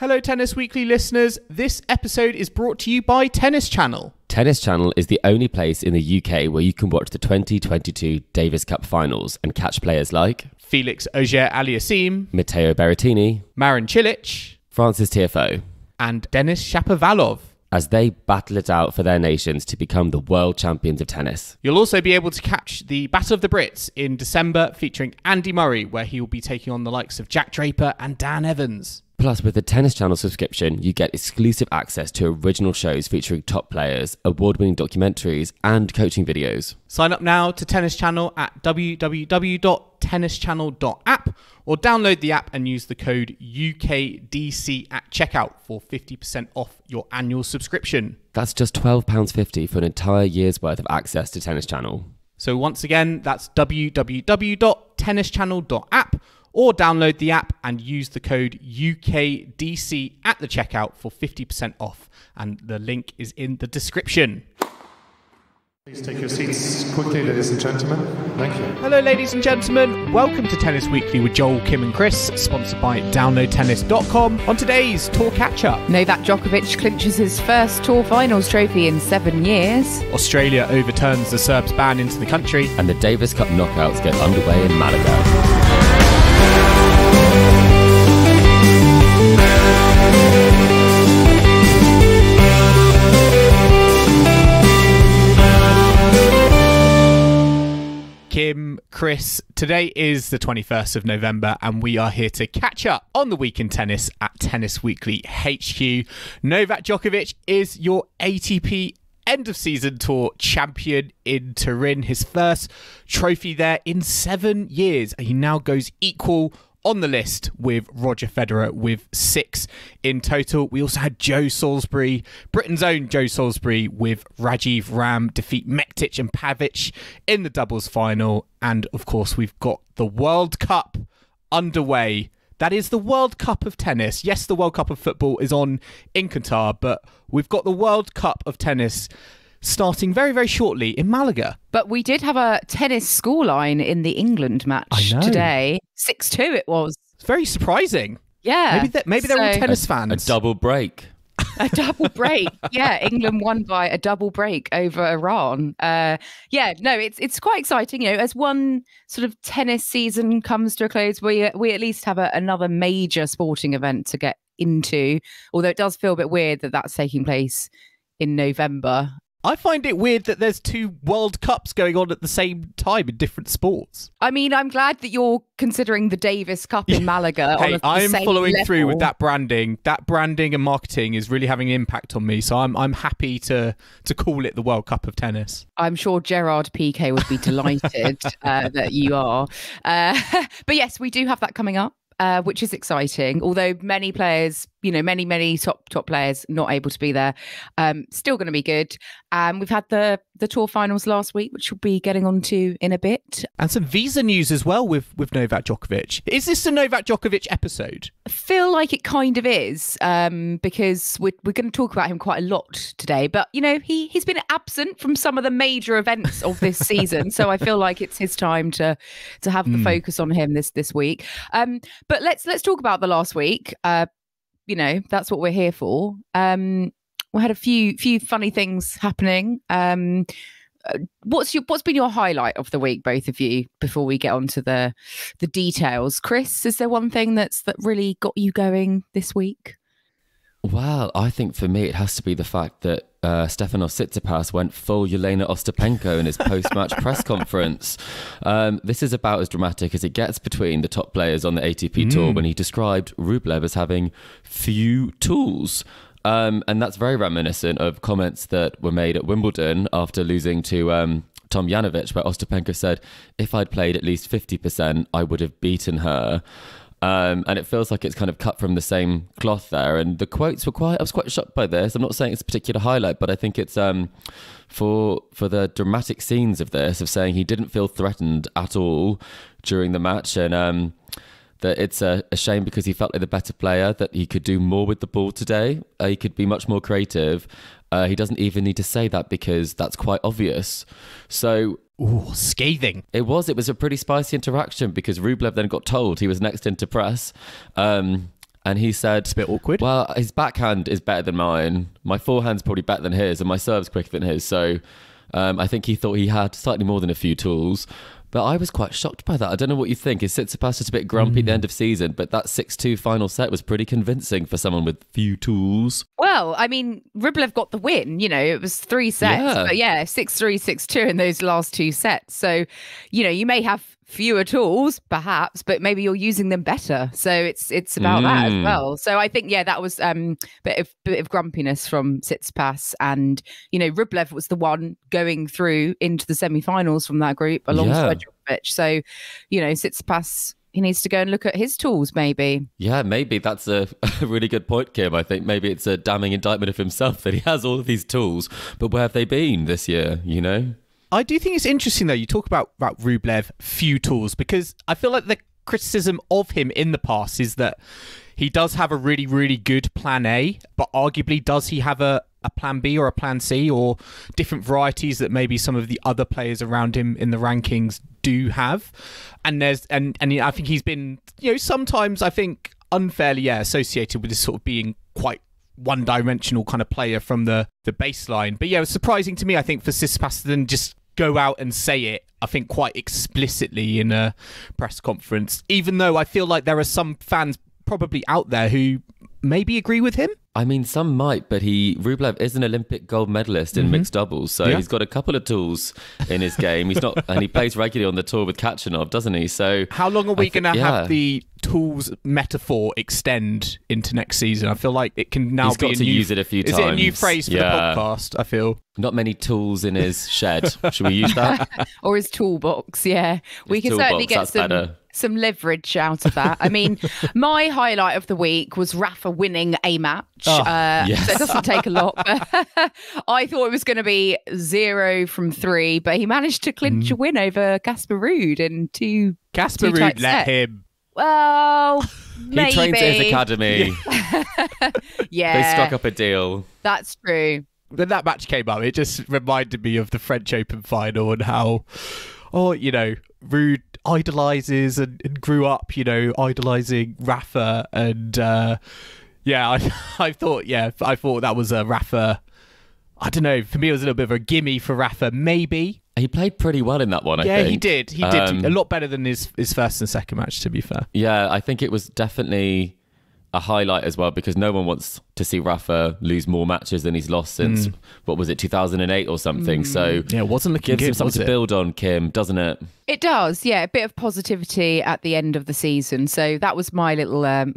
Hello Tennis Weekly listeners, this episode is brought to you by Tennis Channel. Tennis Channel is the only place in the UK where you can watch the 2022 Davis Cup Finals and catch players like Felix Auger-Aliassime, Matteo Berrettini, Marin Cilic, Francis Tiafoe, and Denis Shapovalov as they battle it out for their nations to become the world champions of tennis. You'll also be able to catch the Battle of the Brits in December featuring Andy Murray, where he will be taking on the likes of Jack Draper and Dan Evans. Plus, with the Tennis Channel subscription, you get exclusive access to original shows featuring top players, award-winning documentaries, and coaching videos. Sign up now to Tennis Channel at www.tennischannel.app or download the app and use the code UKDC at checkout for 50% off your annual subscription. That's just £12.50 for an entire year's worth of access to Tennis Channel. So once again, that's www.tennischannel.app or download the app and use the code UKDC at the checkout for 50% off. And the link is in the description. Please take your seats quickly, ladies and gentlemen. Thank you. Hello, ladies and gentlemen. Welcome to Tennis Weekly with Joel, Kim and Chris, sponsored by DownloadTennis.com. On today's Tour Catch-Up, Novak Djokovic clinches his first Tour Finals trophy in 7 years. Australia overturns the Serbs' ban into the country. And the Davis Cup knockouts get underway in Malaga. Kim, Chris, today is the 21st of November and we are here to catch up on the week in tennis at Tennis Weekly HQ. Novak Djokovic is your ATP end of season tour champion in Turin, his first trophy there in 7 years. He now goes equal on the list with Roger Federer with 6 in total. We also had Joe Salisbury, Britain's own Joe Salisbury, with Rajiv Ram defeat Mektic and Pavic in the doubles final. And of course, we've got the World Cup underway. That is the World Cup of tennis. Yes, the World Cup of football is on in Qatar, but we've got the World Cup of tennis starting very, very shortly in Malaga. But we did have a tennis scoreline in the England match today. 6-2 it was. It's very surprising. Yeah. Maybe they're all tennis fans. A double break. A double break. Yeah, England won by a double break over Iran. It's quite exciting. You know, as one sort of tennis season comes to a close, we at least have another major sporting event to get into, although it does feel a bit weird that that's taking place in November. I find it weird that there's 2 World Cups going on at the same time in different sports. I mean, I'm glad that you're considering the Davis Cup in Malaga. Hey, I'm following level. through with that branding. That branding and marketing is really having an impact on me. So I'm happy to call it the World Cup of tennis. I'm sure Gerard Piqué would be delighted that you are. But yes, we do have that coming up. Which is exciting, although many players, many top players not able to be there. Still going to be good. We've had the Tour Finals last week, which we'll be getting onto in a bit. And some visa news as well with Novak Djokovic. Is this the Novak Djokovic episode? I feel like it kind of is, because we're going to talk about him quite a lot today. But, he's been absent from some of the major events of this season. So I feel like it's his time to have the focus on him this week. But let's talk about the last week. That's what we're here for. We had a few funny things happening. What's been your highlight of the week, both of you, before we get on to the details? Chris, is there one thing that really got you going this week? Well, I think for me it has to be the fact that Stefanos Tsitsipas went full Yelena Ostapenko in his post-match press conference. This is about as dramatic as it gets between the top players on the ATP Tour when he described Rublev as having few tools. And that's very reminiscent of comments that were made at Wimbledon after losing to Tom Janovic, where Ostapenko said, if I'd played at least 50%, I would have beaten her. And it feels like it's kind of cut from the same cloth there. And the quotes were I was quite shocked by this. I'm not saying it's a particular highlight, but I think it's for the dramatic scenes of this, of saying he didn't feel threatened at all during the match. And that it's a shame because he felt like the better player, that he could do more with the ball today. He could be much more creative. He doesn't even need to say that because that's quite obvious. So... Ooh, scathing. It was a pretty spicy interaction because Rublev then got told he was next into press. And And he said, It's a bit awkward. well, his backhand is better than mine. My forehand's probably better than his, and my serve's quicker than his. So I think he thought he had slightly more than a few tools. But I was quite shocked by that. I don't know what you think. Is Tsitsipas just a bit grumpy at the end of season? But that 6-2 final set was pretty convincing for someone with few tools. Well, I mean, Rublev got the win. You know, it was 3 sets. Yeah. But yeah, 6-3, 6-2 in those last 2 sets. So, you know, you may have fewer tools, perhaps, but maybe you're using them better. So it's about that as well. So I think, that was bit of grumpiness from Tsitsipas, and you know, Rublev was the one going through into the semi-finals from that group alongside Djokovic. So, you know, Tsitsipas, he needs to go and look at his tools, maybe. Yeah, maybe that's a really good point, Kim. I think maybe it's a damning indictment of himself that he has all of these tools, but where have they been this year, you know? I do think it's interesting, though, you talk about Rublev, few tools, because I feel like the criticism of him in the past is that he does have a really, really good plan A, but arguably does he have a plan B or a plan C, or different varieties that maybe some of the other players around him in the rankings do have? And there's and I think he's been, you know, sometimes I think unfairly associated with this sort of being quite one-dimensional kind of player from the baseline. But yeah, it was surprising to me, I think, for Tsitsipas to then just go out and say it, I think, quite explicitly in a press conference, even though I feel like there are some fans probably out there who maybe agree with him. I mean, some might, but Rublev is an Olympic gold medalist in mixed doubles, so he's got a couple of tools in his game. He's not, and he plays regularly on the tour with Kachanov, doesn't he? So how long are we going to have the tools metaphor extend into next season? I feel like it can now be use it a few times. Is it a new phrase for the podcast? I feel not many tools in his shed. Should we use that? Or his toolbox? Yeah, we can certainly get some leverage out of that. I mean, my highlight of the week was Rafa winning a match. Yes. So it doesn't take a lot. But I thought it was going to be 0 from 3, but he managed to clinch a win over Casper Ruud in two. Casper Ruud let him. Well, maybe. He trains at his academy. Yeah. They struck up a deal. That's true. When that match came up, it just reminded me of the French Open final and how, you know, Ruud idolizes and grew up, you know, idolizing Rafa. And I thought that was a Rafa. I don't know. For me, it was a little bit of a gimme for Rafa, maybe. He played pretty well in that one, I think. Yeah, he did. He did a lot better than his first and second match, to be fair. Yeah, I think it was definitely a highlight as well, because no one wants to see Rafa lose more matches than he's lost since, what was it, 2008 or something. So yeah, it wasn't looking gives good, him something to build on, Kim, doesn't it? It does, yeah. A bit of positivity at the end of the season. So that was my little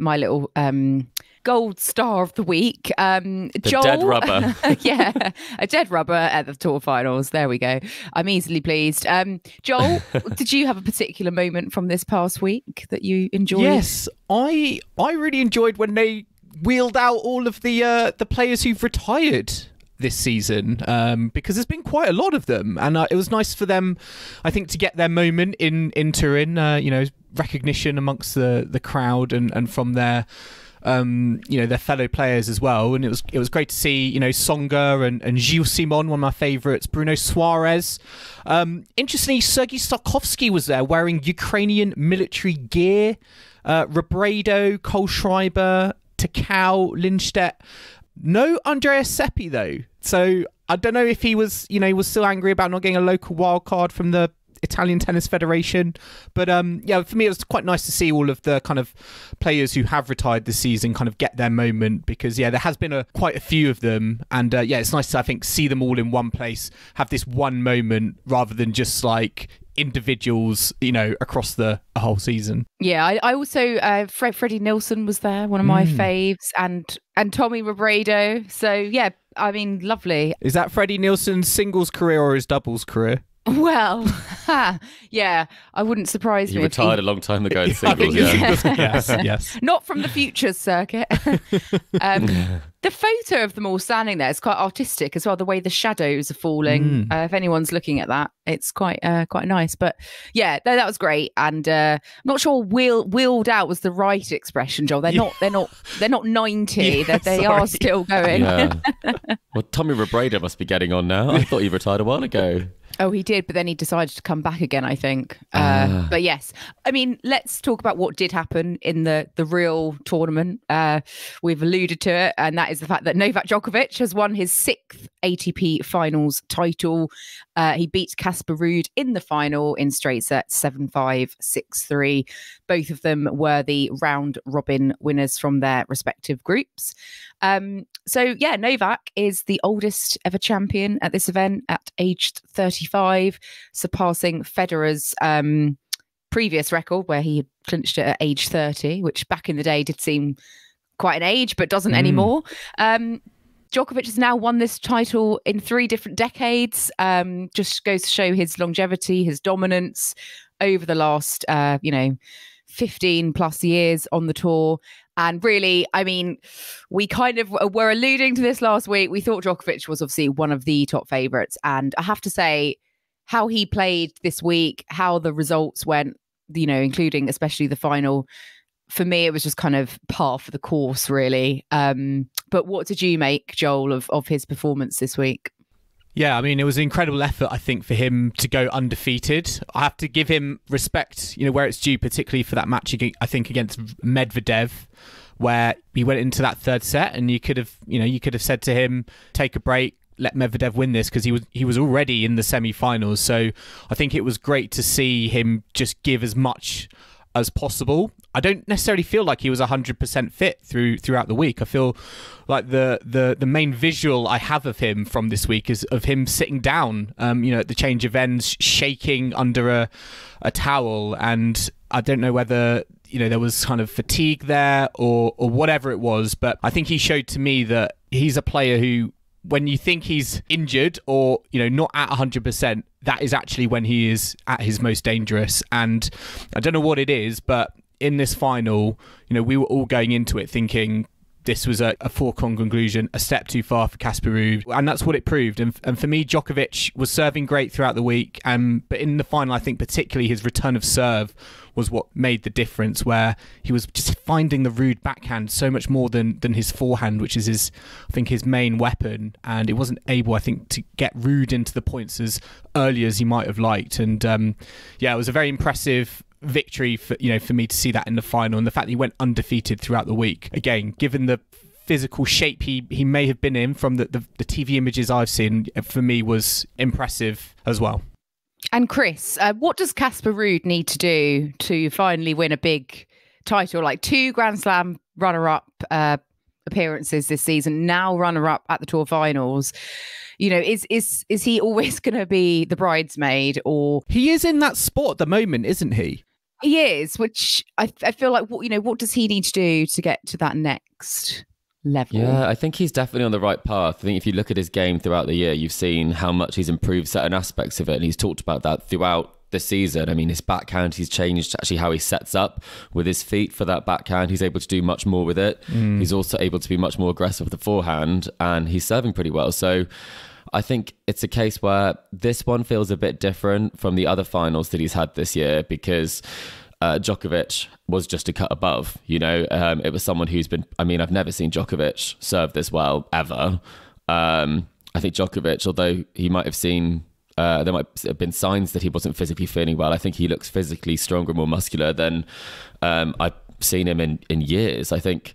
gold star of the week. Joel, dead rubber. Yeah, a dead rubber at the Tour Finals. There we go. I'm easily pleased. Joel, did you have a particular moment from this past week that you enjoyed? Yes, I really enjoyed when they wheeled out all of the players who've retired this season, because there's been quite a lot of them, and it was nice for them, I think, to get their moment in Turin. You know, recognition amongst the crowd and from their you know, their fellow players as well. And it was great to see, you know, Tsonga and Gilles Simon, one of my favourites, Bruno Suarez. Interestingly, Sergei Starkovsky was there wearing Ukrainian military gear. Robredo, Kohlschreiber, Takao, Lindstedt. No Andreas Seppi, though. So I don't know if he was, you know, he was still angry about not getting a local wild card from the Italian Tennis Federation. But yeah, for me, it was quite nice to see all of the kind of players who have retired this season kind of get their moment, because yeah, there has been quite a few of them, and yeah, it's nice to, I think, see them all in one place, have this one moment rather than just like individuals, you know, across the whole season. Yeah, I also Freddie Nilsson was there, one of my faves, and Tommy Robredo. So yeah, I mean, lovely. Is that Freddie Nilsson's singles career or his doubles career? Well, yeah, I wouldn't surprise me. He retired a long time ago in singles. Yes. Not from the Futures circuit. The photo of them all standing there is quite artistic as well. The way the shadows are falling. If anyone's looking at that, it's quite nice. But yeah, that was great. And I'm not sure wheeled out was the right expression, Joel. They're not 90. Yeah, they are still going. Yeah. Well, Tommy Robredo must be getting on now. I thought he retired a while ago. Oh, he did, but then he decided to come back again, I think. But yes, I mean, let's talk about what did happen in the real tournament. We've alluded to it, and that is the fact that Novak Djokovic has won his 6th ATP Finals title. He beat Casper Ruud in the final in straight sets, 7-5, 6-3. Both of them were the round-robin winners from their respective groups. So yeah, Novak is the oldest ever champion at this event at aged 35, surpassing Federer's previous record where he had clinched it at age 30, which back in the day did seem quite an age, but doesn't anymore. Djokovic has now won this title in 3 different decades. Just goes to show his longevity, his dominance over the last, 15 plus years on the tour. And really, I mean, we kind of were alluding to this last week. We thought Djokovic was obviously one of the top favourites. And I have to say, how he played this week, how the results went, including especially the final, for me, it was just kind of par for the course, really. But what did you make, Joel, of his performance this week? Yeah, I mean, it was an incredible effort, I think, for him to go undefeated. I have to give him respect, where it's due, particularly for that match, I think, against Medvedev, where he went into that 3rd set and you could have said to him, take a break, let Medvedev win this, because he was already in the semi-finals. So I think it was great to see him just give as much as possible. I don't necessarily feel like he was 100% fit throughout the week. I feel like the main visual I have of him from this week is of him sitting down, at the change of ends, shaking under a towel. And I don't know whether, there was kind of fatigue there or whatever it was. But I think he showed to me that he's a player who, when you think he's injured or, not at 100%, that is actually when he is at his most dangerous. And I don't know what it is, but in this final, we were all going into it thinking this was a foregone conclusion, a step too far for Casper Ruud, and that's what it proved. And for me, Djokovic was serving great throughout the week, but in the final, I think particularly his return of serve was what made the difference, where he was just finding the Ruud backhand so much more than his forehand, which is his main weapon, and it wasn't able, I think, to get Ruud into the points as early as he might have liked. And it was a very impressive victory for me to see that in the final, and the fact that he went undefeated throughout the week, again, given the physical shape he may have been in from the TV images I've seen, for me was impressive as well. And Chris, what does Casper Ruud need to do to finally win a big title, like 2 Grand Slam runner-up appearances this season, now runner-up at the Tour Finals? Is he always going to be the bridesmaid? Or he is in that spot at the moment, isn't he? He is, which I feel like, what does he need to do to get to that next level? Yeah, I think he's definitely on the right path. I think if you look at his game throughout the year, you've seen how much he's improved certain aspects of it, and he's talked about that throughout the season. I mean, his backhand, he's changed actually how he sets up with his feet for that backhand. He's able to do much more with it. He's also able to be much more aggressive with the forehand, and he's serving pretty well. So I think it's a case where this one feels a bit different from the other finals that he's had this year, because Djokovic was just a cut above. It was someone who's been, I've never seen Djokovic serve this well ever. I think Djokovic, although he might have seen there might have been signs that he wasn't physically feeling well, I think he looks physically stronger and more muscular than I've seen him in years. I think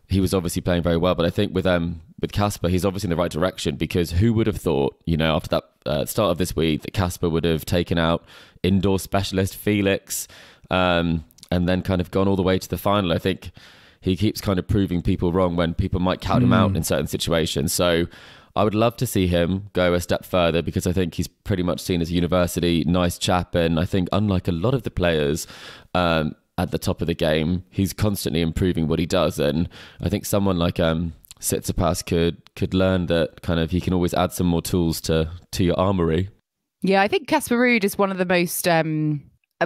he was obviously playing very well, but I think with Casper, he's obviously in the right direction, because who would have thought, after that start of this week, that Casper would have taken out indoor specialist Felix and then kind of gone all the way to the final. I think he keeps kind of proving people wrong when people might count him out in certain situations. So I would love to see him go a step further, because I think he's pretty much seen as a university nice chap, and I think unlike a lot of the players at the top of the game, he's constantly improving what he does. And I think someone like Tsitsipas could learn that kind of he can always add some more tools to your armory. Yeah, I think Casper Ruud is one of the most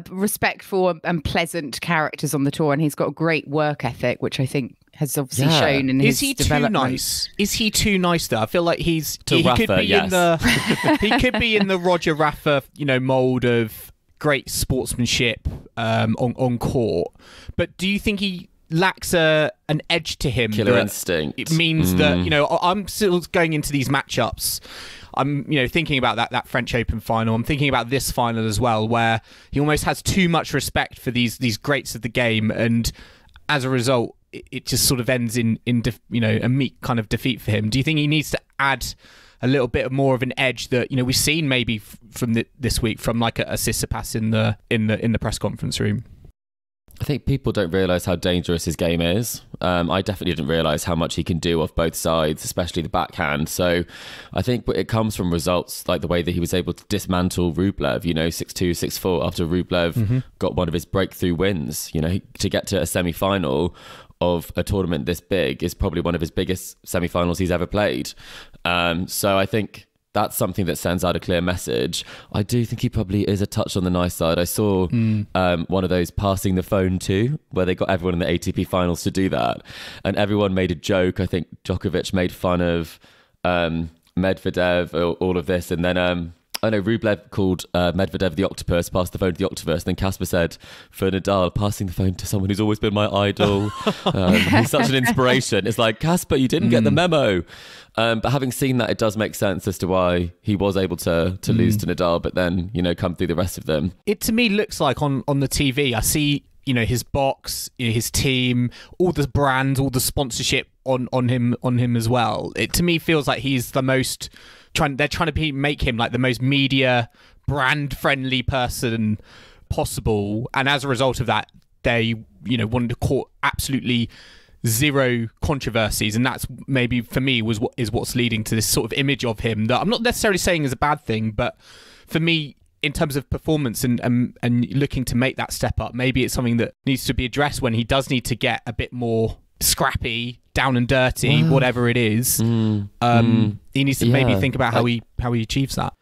respectful and pleasant characters on the tour, and he's got a great work ethic, which I think has obviously shown in his development. Is he too nice though? I feel like he Rafa, could be yes. he could be in the Roger Rafa, mold of great sportsmanship on court. But do you think he lacks an edge to him? Killer instinct. It means that, I'm still going into these matchups. I'm thinking about that French Open final. I'm thinking about this final as well, where he almost has too much respect for these greats of the game, and as a result, it just sort of ends in a meek kind of defeat for him. Do you think he needs to add a little bit more of an edge that we've seen maybe from this week from like a Tsitsipas in the press conference room? I think people don't realise how dangerous his game is. I definitely didn't realise how much he can do off both sides, especially the backhand. So I think it comes from results like the way that he was able to dismantle Rublev, 6-2, 6-4, after Rublev got one of his breakthrough wins. To get to a semi-final of a tournament this big is probably one of his biggest semi-finals he's ever played. So I think that's something that sends out a clear message. I do think he probably is a touch on the nice side. I saw one of those passing the phone too, where they got everyone in the ATP finals to do that. And everyone made a joke. I think Djokovic made fun of Medvedev, all of this. And then I know Rublev called Medvedev the octopus, passed the phone to the octopus. And then Casper said, for Nadal, passing the phone to someone who's always been my idol. He's such an inspiration. It's like, Casper, you didn't get the memo. But having seen that, it does make sense as to why he was able to lose to Nadal, but then, come through the rest of them. It to me looks like on the TV, I see, his box, his team, all the brands, all the sponsorship on him as well. It to me feels like he's the most they're trying to make him like the most media brand friendly person possible, and as a result of that, they wanted to court absolutely zero controversies, and that's maybe for me is what's leading to this sort of image of him that I'm not necessarily saying is a bad thing, but for me, in terms of performance and looking to make that step up, maybe it's something that needs to be addressed when he does need to get a bit more scrappy, down and dirty, whatever it is. He needs to maybe think about how he achieves that.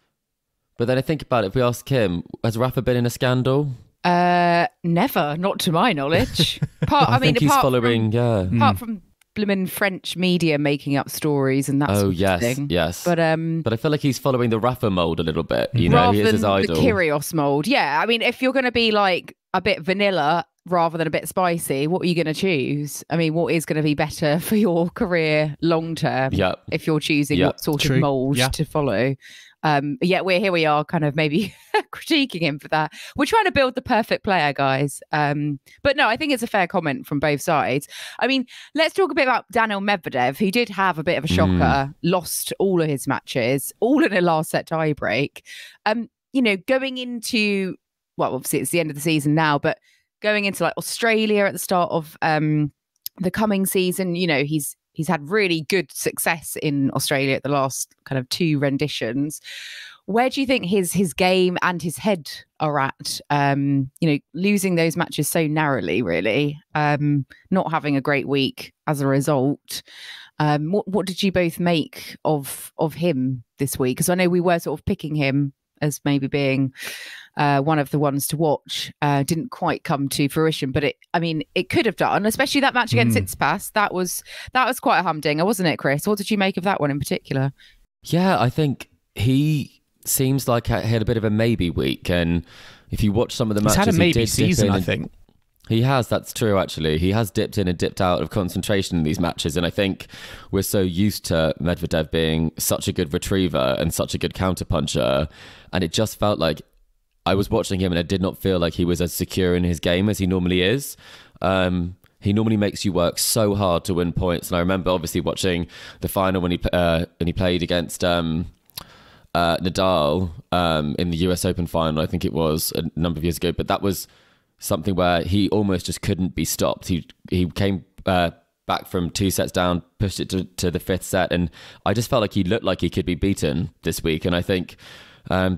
But then I think about it, if we ask him, has Rafa been in a scandal? Never, not to my knowledge. I think he's following, apart from blooming French media making up stories and that sort of thing. Yes. But I feel like he's following the Rafa mold a little bit. He is his idol. The Kyrgios mold. Yeah, I mean, if you're going to be like a bit vanilla rather than a bit spicy, what are you going to choose? I mean, what is going to be better for your career long term? Yep. If you're choosing what sort of mold to follow. Yet we are kind of maybe critiquing him for that. We're trying to build the perfect player, guys. But no, I think it's a fair comment from both sides. I mean, let's talk a bit about Daniil Medvedev, who did have a bit of a shocker, lost all of his matches, all in a last set tie break. Going into, well, obviously it's the end of the season now, but going into like Australia at the start of the coming season, he's had really good success in Australia at the last kind of two renditions. Where do you think his game and his head are at? Losing those matches so narrowly, really, not having a great week as a result. What did you both make of him this week? Because I know we were sort of picking him as maybe being one of the ones to watch. Didn't quite come to fruition, but it could have done, especially that match against Tsitsipas. That was quite a humdinger, wasn't it, Chris? What did you make of that one in particular? Yeah, I think he seems like he had a bit of a maybe week, and if you watch some of the matches, he's had a maybe season, I think. He has, that's true actually. He has dipped in and dipped out of concentration in these matches, and I think we're so used to Medvedev being such a good retriever and such a good counterpuncher, and it just felt like I was watching him and I did not feel like he was as secure in his game as he normally is. He normally makes you work so hard to win points, and I remember obviously watching the final when he played against Nadal in the US Open final, I think it was a number of years ago, but that was something where he almost just couldn't be stopped. He came back from 2 sets down, pushed it to the 5th set, and I just felt like he looked like he could be beaten this week, and I think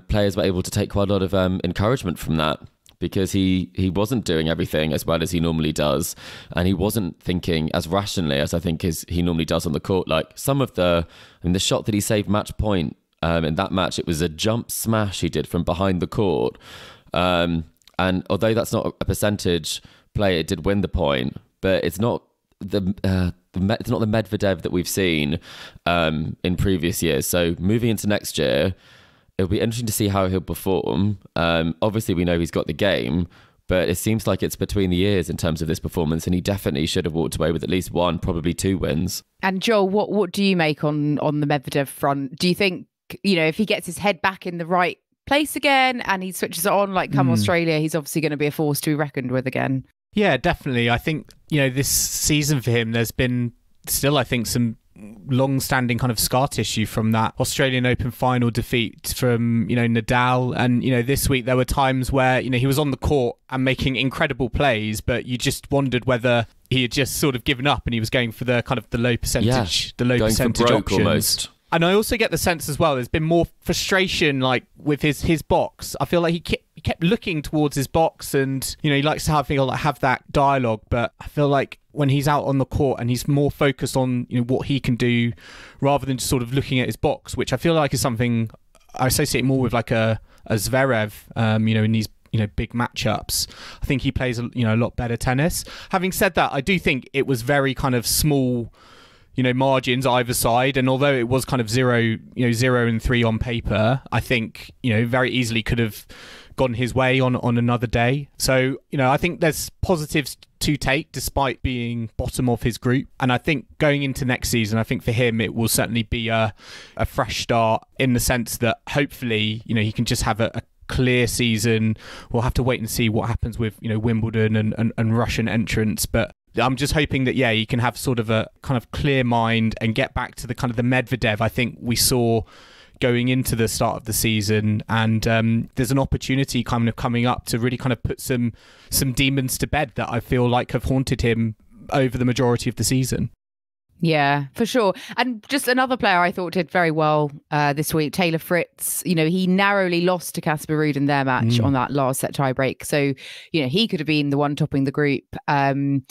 players were able to take quite a lot of encouragement from that, because he wasn't doing everything as well as he normally does, and he wasn't thinking as rationally as I think he normally does on the court. Like some of the shot that he saved match point in that match, it was a jump smash he did from behind the court, and although that's not a percentage play, it did win the point, but it's not it's not the Medvedev that we've seen in previous years. So moving into next year, it'll be interesting to see how he'll perform. Obviously, we know he's got the game, but it seems like it's between the ears in terms of this performance, and he definitely should have walked away with at least one, probably 2 wins. And Joel, what do you make on the Medvedev front? Do you think if he gets his head back in the right place again and he switches it on, like come Australia, he's obviously going to be a force to be reckoned with again. Yeah, definitely. I think, this season for him, there's been still, I think, some long-standing kind of scar tissue from that Australian Open final defeat from, Nadal. And, this week there were times where, he was on the court and making incredible plays, but you just wondered whether he had just sort of given up and he was going for the kind of the low percentage, options. Almost. And I also get the sense as well, there's been more frustration like with his box. I feel like he kept looking towards his box and, he likes to have that dialogue. But I feel like when he's out on the court and he's more focused on, what he can do rather than just sort of looking at his box, which I feel like is something I associate more with like a Zverev, in these big matchups. I think he plays a lot better tennis. Having said that, I do think it was very kind of small margins either side, and although it was kind of 0-3 on paper, I think very easily could have gone his way on another day. So I think there's positives to take despite being bottom of his group, and I think going into next season, I think for him it will certainly be a fresh start in the sense that hopefully he can just have a clear season. We'll have to wait and see what happens with Wimbledon and Russian entrants, but I'm just hoping that, he can have sort of a kind of clear mind and get back to the kind of the Medvedev I think we saw going into the start of the season. And there's an opportunity kind of coming up to really kind of put some demons to bed that I feel like have haunted him over the majority of the season. Yeah, for sure. And just another player I thought did very well this week, Taylor Fritz. He narrowly lost to Casper Ruud in their match on that last set tiebreak. So, he could have been the one topping the group and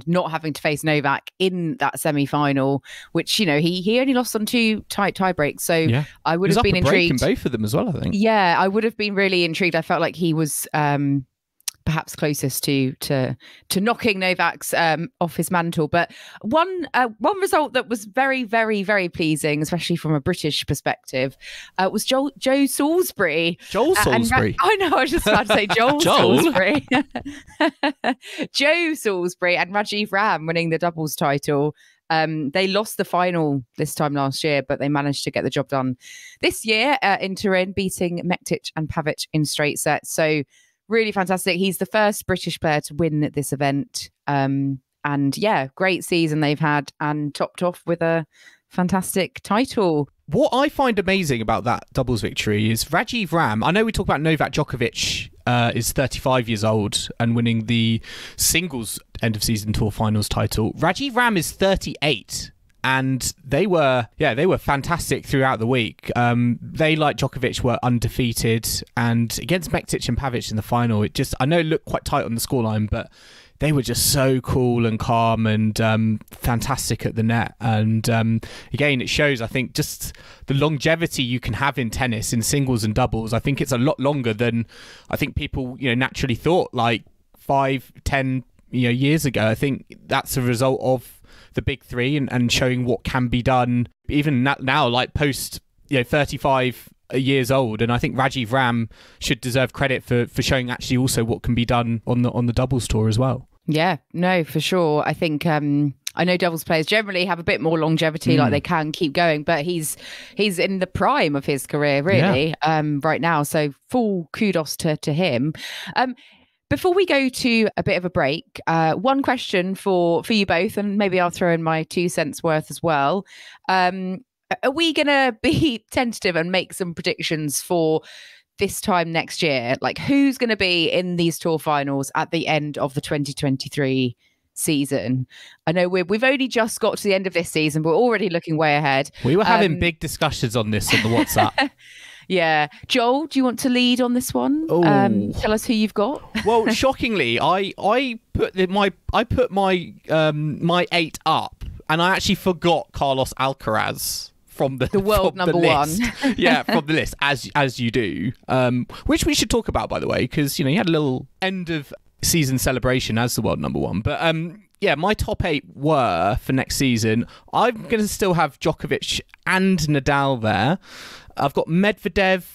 not having to face Novak in that semi-final, which, he only lost on 2 tight tiebreaks. So I would have been intrigued. In both of them as well, I think. Yeah, I would have been really intrigued. I felt like he was perhaps closest to knocking Novak's off his mantle. But one result that was very, very, very pleasing, especially from a British perspective, was Joe Salisbury. Joel Salisbury. I know, I was just about to say Joel Salisbury. Joe Salisbury and Rajiv Ram winning the doubles title. They lost the final this time last year, but they managed to get the job done this year in Turin, beating Mektic and Pavic in straight sets. So really fantastic. He's the first British player to win this event. And great season they've had and topped off with a fantastic title. What I find amazing about that doubles victory is Rajiv Ram. I know we talk about Novak Djokovic is 35 years old and winning the singles end of season tour finals title. Rajiv Ram is 38. And they were fantastic throughout the week. They, like Djokovic, were undefeated. And against Mektic and Pavic in the final, I know it looked quite tight on the scoreline, but they were just so cool and calm and fantastic at the net. And again, it shows, I think, just the longevity you can have in tennis, in singles and doubles. I think it's a lot longer than I think people naturally thought, like 5-10 years ago. I think that's a result of the big three and showing what can be done even now, like post 35 years old. And I think Rajiv Ram should deserve credit for showing actually also what can be done on the doubles tour as well. Yeah, no, for sure. I think I know doubles players generally have a bit more longevity, like they can keep going, but he's in the prime of his career really right now. So full kudos to him. Before we go to a bit of a break, one question for you both, and maybe I'll throw in my 2 cents worth as well. Are we going to be tentative and make some predictions for this time next year? Like, who's going to be in these tour finals at the end of the 2023 season? I know we've only just got to the end of this season, but we're already looking way ahead. We were having big discussions on this on the WhatsApp. Yeah. Joel, do you want to lead on this one? Tell us who you've got. Well, shockingly, I put my 8 up, and I actually forgot Carlos Alcaraz from the world number one. Yeah, from the list, as you do. Which we should talk about, by the way, because he had a little end of season celebration as the world number one. But my top 8 were for next season. I'm going to still have Djokovic and Nadal there. I've got Medvedev,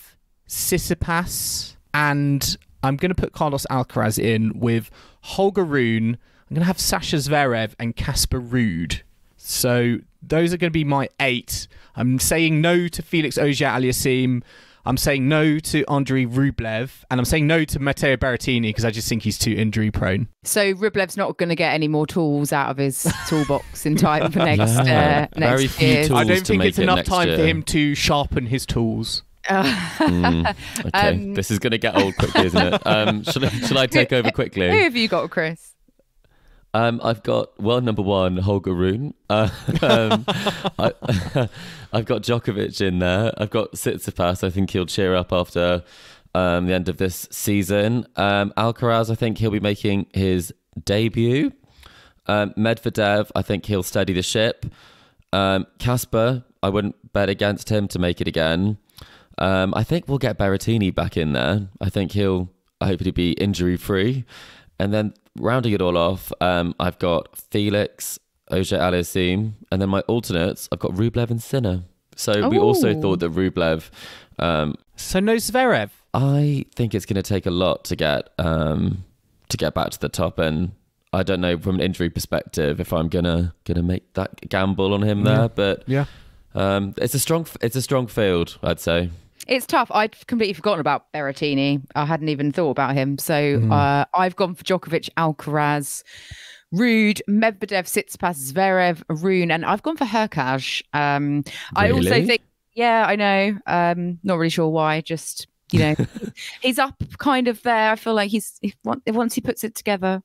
Tsitsipas, and I'm going to put Carlos Alcaraz in with Holger Rune. I'm going to have Sasha Zverev and Casper Ruud. So those are going to be my 8. I'm saying no to Felix Auger-Aliassime. I'm saying no to Andrei Rublev, and I'm saying no to Matteo Berrettini because I just think he's too injury prone. So Rublev's not going to get any more tools out of his toolbox in time for next year. I don't think it's enough time for him to sharpen his tools. Okay, this is going to get old quickly, isn't it? Shall I take over quickly? Who have you got, Chris? I've got world number 1, Holger Rune. I've got Djokovic in there. I've got Tsitsipas. I think he'll cheer up after the end of this season. Alcaraz, I think he'll be making his debut. Medvedev, I think he'll steady the ship. Casper, I wouldn't bet against him to make it again. I think we'll get Berrettini back in there. I think he'll hopefully be injury free. And then rounding it all off, I've got Felix Auger-Aliassime, and then my alternates, I've got Rublev and Sinner. So we also thought that Rublev. So no Zverev. I think it's going to take a lot to get back to the top, and I don't know from an injury perspective if I'm gonna make that gamble on him there. But it's a strong field, I'd say. It's tough. I'd completely forgotten about Berrettini. I hadn't even thought about him. So I've gone for Djokovic, Alcaraz, Ruud, Medvedev, Tsitsipas, Zverev, Rune, and I've gone for Hurkacz. I also think, I know. Not really sure why. Just, he's up kind of there. I feel like once he puts it together.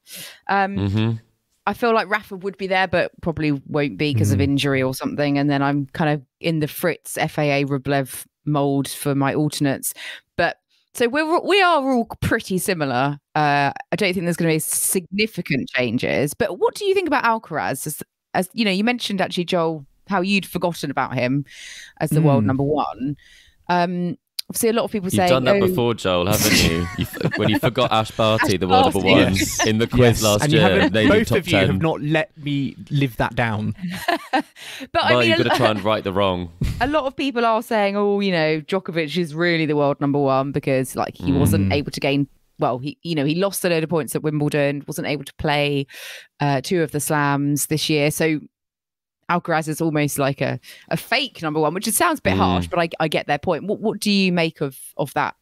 I feel like Rafa would be there, but probably won't be because of injury or something. And then I'm kind of in the Fritz, FAA, Rublev mold for my alternates. But so we are all pretty similar. I don't think there's going to be significant changes. But what do you think about Alcaraz? As you mentioned actually, Joel, how you'd forgotten about him as the world number 1. Obviously, a lot of people say... You've done that before, Joel, haven't you? When you forgot Ash Barty, the world number 1, in the quiz last year. Both of you have not let me live that down. But you've got to try and right the wrong. A lot of people are saying, Djokovic is really the world number 1 because he wasn't able to gain... Well, he lost a load of points at Wimbledon, wasn't able to play 2 of the slams this year. So Alcaraz is almost like a fake number 1, which sounds a bit harsh, but I get their point. What do you make of that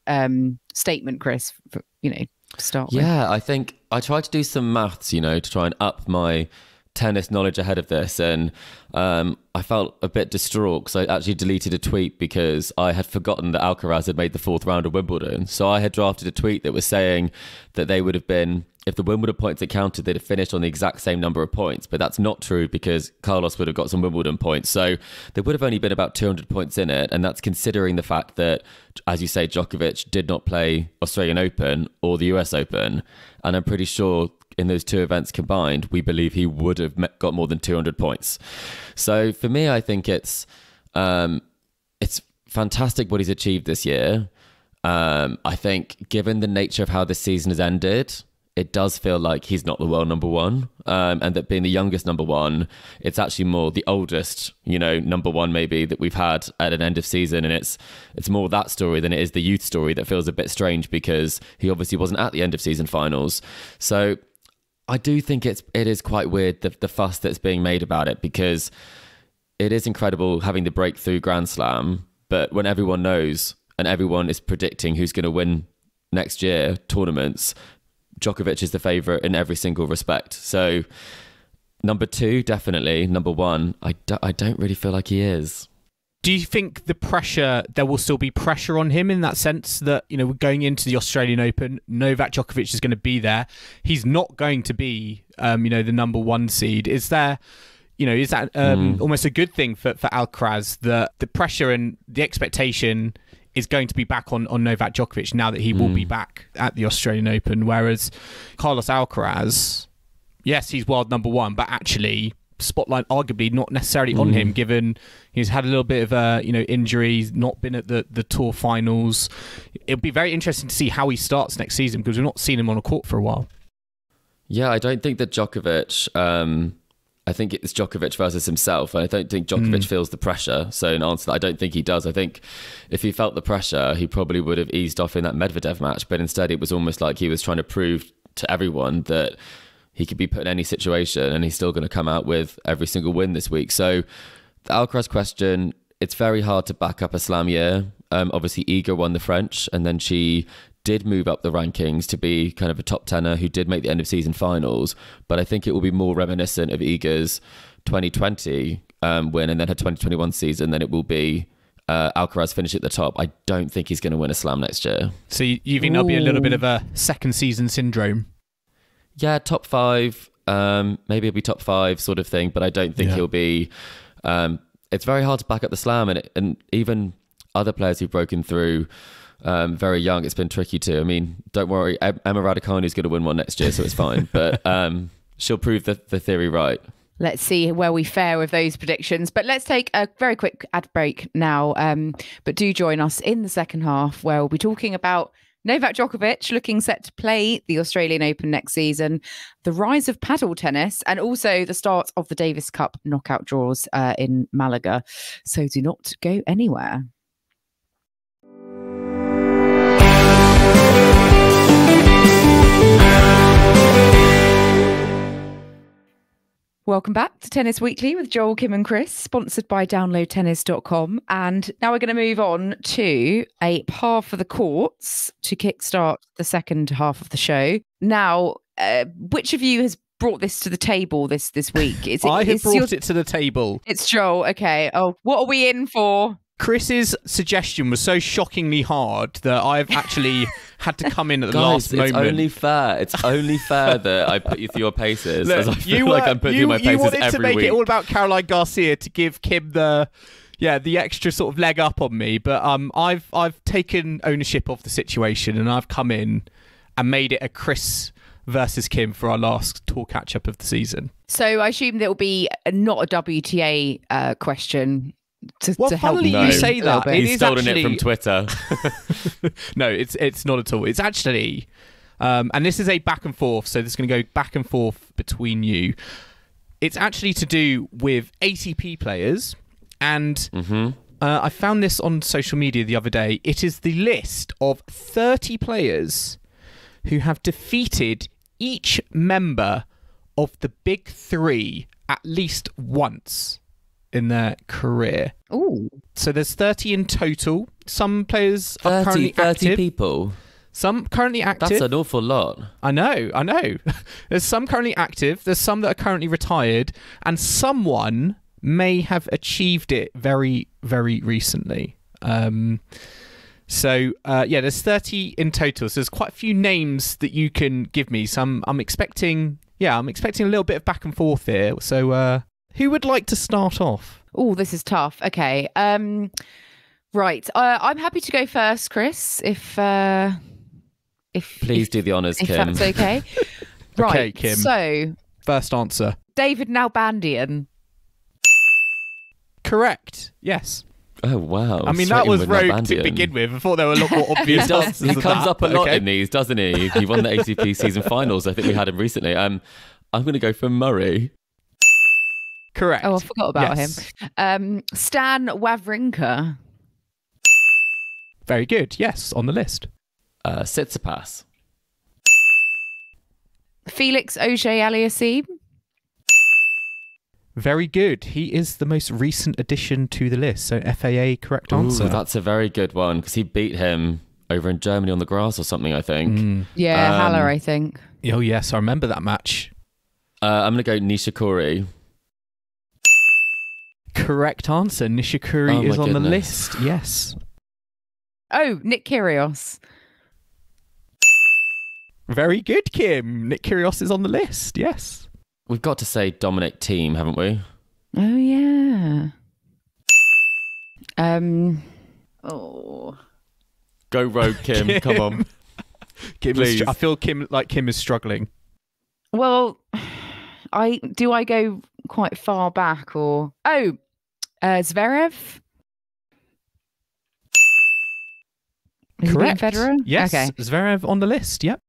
statement, Chris? To start with. Yeah, I think I tried to do some maths, to try and up my tennis knowledge ahead of this, and I felt a bit distraught because I actually deleted a tweet because I had forgotten that Alcaraz had made the 4th round of Wimbledon. So I had drafted a tweet that was saying that they would have been, if the Wimbledon points had counted, they'd have finished on the exact same number of points. But that's not true because Carlos would have got some Wimbledon points. So there would have only been about 200 points in it. And that's considering the fact that, as you say, Djokovic did not play Australian Open or the US Open. And I'm pretty sure in those 2 events combined, we believe he would have got more than 200 points. So for me, I think it's fantastic what he's achieved this year. I think given the nature of how this season has ended, it does feel like he's not the world number 1, and that being the youngest number 1, it's actually more the oldest, number 1 maybe that we've had at an end of season, and it's more that story than it is the youth story that feels a bit strange because he obviously wasn't at the end of season finals. So I do think it is quite weird the fuss that's being made about it because it is incredible having the breakthrough Grand Slam, but when everyone knows and everyone is predicting who's going to win next year tournaments, Djokovic is the favourite in every single respect. So number 2, definitely. Number 1, I don't really feel like he is. Do you think there will still be pressure on him in that sense that, we're going into the Australian Open, Novak Djokovic is going to be there. He's not going to be, the number 1 seed. Is there, is that almost a good thing for Alcaraz, that the pressure and the expectation is going to be back on Novak Djokovic now that he will be back at the Australian Open, whereas Carlos Alcaraz, yes, he's world number 1, but actually spotlight arguably not necessarily on him, given he's had a little bit of a injury, he's not been at the tour finals. It'll be very interesting to see how he starts next season because we've not seen him on a court for a while. Yeah, I don't think that Djokovic, I think it's Djokovic versus himself, and I don't think Djokovic feels the pressure. So in answer to that, I don't think he does. I think if he felt the pressure, he probably would have eased off in that Medvedev match, but instead it was almost like he was trying to prove to everyone that he could be put in any situation and he's still going to come out with every single win this week. So The Alcaraz question, it's very hard to back up a slam year. Obviously, Iga won the French, and then she did move up the rankings to be kind of a top tenor who did make the end of season finals. But I think it will be more reminiscent of Iga's 2020 win and then her 2021 season than it will be Alcaraz finish at the top. I don't think he's going to win a slam next year. So you think there'll be a little bit of a second season syndrome? Yeah, top 5. Maybe he'll be top 5 sort of thing, but I don't think he'll be... it's very hard to back up the slam, and even other players who've broken through very young, it's been tricky too. I mean, don't worry, Emma Raducanu's going to win one next year, so it's fine. But she'll prove the theory right. Let's see where we fare with those predictions. But let's take a very quick ad break now. But do join us in the second half, where we'll be talking about Novak Djokovic looking set to play the Australian Open next season, the rise of paddle tennis, and also the start of the Davis Cup knockout draws in Malaga. So do not go anywhere. Welcome back to Tennis Weekly with Joel, Kim and Chris, sponsored by downloadtennis.com. And now we're going to move on to a par for the courts to kickstart the second half of the show. Now, which of you has brought this to the table this week? I have brought it to the table. It's Joel. Okay. Oh, what are we in for? Chris's suggestion was so shockingly hard that I've actually had to come in at the last moment. It's only fair that I put you through your paces. Look, as I feel like I'm putting through my paces every week. You wanted to make it all about Caroline Garcia to give Kim the extra sort of leg up on me, but I've taken ownership of the situation and I've come in and made it a Chris versus Kim for our last tour catch up of the season. So I assume there will be not a WTA question. Funnily you say that. He's stolen it from Twitter. No, it's not at all. It's actually, and this is a back and forth, so this is going to go back and forth between you. It's actually to do with ATP players, and I found this on social media the other day. It is the list of 30 players who have defeated each member of the big three at least once in their career. Ooh. So there's 30 in total. Some players are currently 30 active. people. Some currently active. That's an awful lot. I know. There's some currently active. There's some that are currently retired. And someone may have achieved it very, very recently. So there's 30 in total. So there's quite a few names that you can give me. So I'm expecting a little bit of back and forth here. So who would like to start off? Oh, this is tough. Okay. Right. I'm happy to go first, Chris, if Please do the honours, if Kim. that's okay. Right. Okay, Kim. So, First answer. David Nalbandian. Correct. Yes. Oh, wow. I mean, Straight that in was with rogue Nalbandian. to begin with. I thought there were a lot more obvious answers He than comes that, up a but lot okay. in these, doesn't he? He won the ATP season finals. I think we had him recently. I'm going to go for Murray. Correct. Oh, I forgot about Yes. him. Stan Wawrinka. Very good. Yes, on the list. Tsitsipas. Felix Auger-Aliassime. Very good. He is the most recent addition to the list. So FAA, correct answer. Ooh, that's a very good one because he beat him over in Germany on the grass or something, I think. Yeah, Haller, I think. Oh, yes. I remember that match. I'm going to go Nishikori. Correct answer. Nishikori Oh, my is on the goodness. list. Yes. Oh, Nick Kyrgios. Very good, Kim. Nick Kyrgios is on the list. Yes. We've got to say Dominic Thiem, haven't we? Oh, yeah. Oh. Go rogue, Kim. Come on. Kim Please. I feel Kim is struggling. Well, I go quite far back or... Oh, Zverev? Is he beating Correct. Federer? Yes. Okay. Zverev on the list. Yep.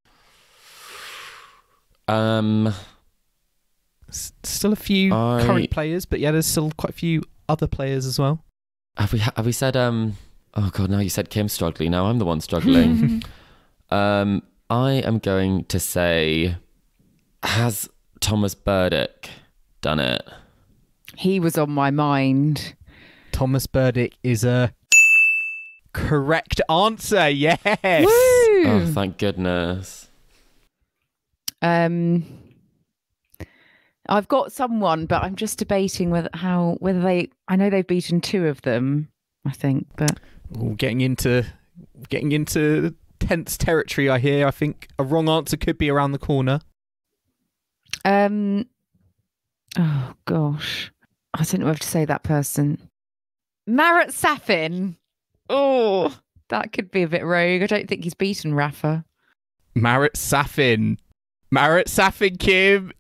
Still a few current players, but yeah, there's still quite a few other players as well. Have we said oh god, now you said Kim struggling, now I'm the one struggling. I am going to say, has Thomas Burdick done it? He was on my mind. Thomas Burdick is a correct answer. Yes. Woo! Oh, thank goodness. I've got someone, but I'm just debating whether they. I know they've beaten 2 of them, I think, but Getting into tense territory, I hear. I think a wrong answer could be around the corner. oh gosh, I don't know whether to say that person. Marat Safin. Oh, that could be a bit rogue. I don't think he's beaten Rafa. Marat Safin, Kim.